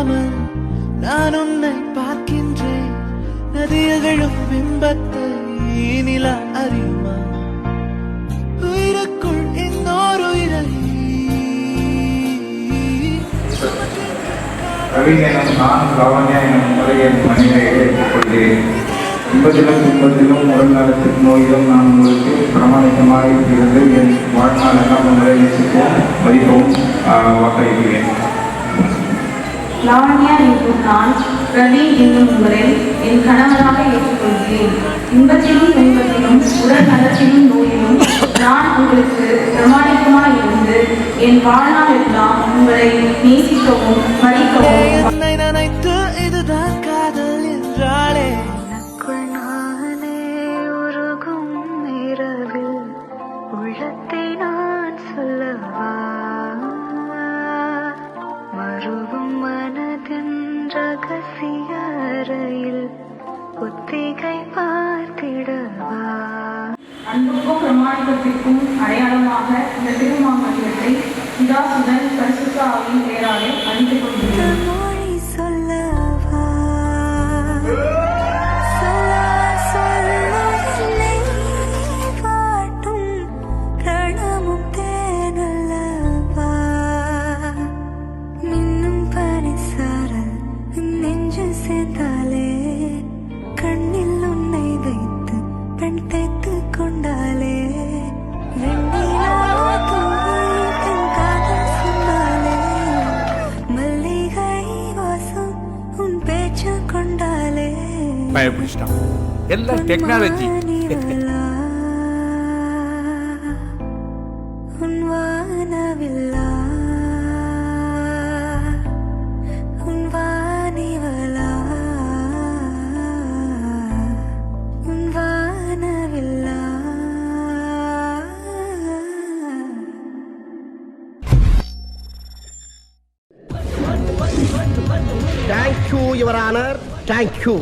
தெரியாமல் நான் உன்னை பார்க்கின்றேன். நதியில் விழும் பிம்பத்தை நிலா அறியுமா? உயிருக்குள் இன்னொரு உயிரை கவிஞனும் நான் லாவண்யா எனும் முறையை மனிதனை ஏற்றுக்கொள்கிறேன். இன்பத்திலும் துன்பத்திலும் உடல் நலத்தின் நோயிலும் நான் உங்களுக்கு பிரமாணிக்கமாக இருந்து என் வாழ்நாளெல்லாம் உங்களை நேசிப்போம் மதிக்கவும் வாக்களிக்கிறேன். லாவண்யா என்னும் நான் பிரவீன் என்னும் உங்களை என் கணவராக ஏற்றுக்கொள்கிறேன். இன்பத்திலும் துன்பத்திலும் உடல் நலத்திலும் நோயிலும் நான் உங்களுக்கு பிரமாணிக்கமாக இருந்து என் வாழ்நாள் எல்லாம் உங்களை நேசிக்கவும் மதிக்கவும். என்னை நினைத்து இதுதான் காதல் என்றாலே எனக்குள் நானே உருகும் இரவில் உள்ளத்தை நான் சொல்லவா? மறுவும் மனதின் ரகசிய அறையில் ஒத்திகை பார்த்திடவா? அன்புக்கும் பிரமாணிக்கத்திற்கும் அடையாளமாக இந்த திருமாங்கல்யத்தை பிதாசுதன் பரிசுத்த ஆவியின் பெயராலே அறிந்து கொள்கிறேன். மொழி சொல்லவா? சொல்லை பாட்டும் ரணமும் தேனல்லவா? மின்னும் பனிசாரல் நெஞ்சு சேர்ந்தாலே கண்ணில் உன்னை வைத்து பெண் தைத்து கொண்டாலே வெண்ணிலா தூங்கின் காதல் சொன்னாலே மல்லிகை வாசம் உன் பேச்சு கொண்டாலே பயப்பிடிச்சிட்டான். எல்லாம் டெக்னாலஜி. உன் வானவில்லா உன் வானிவலா உன் வானவில்லா. Thank you, Your Honor. Thank you.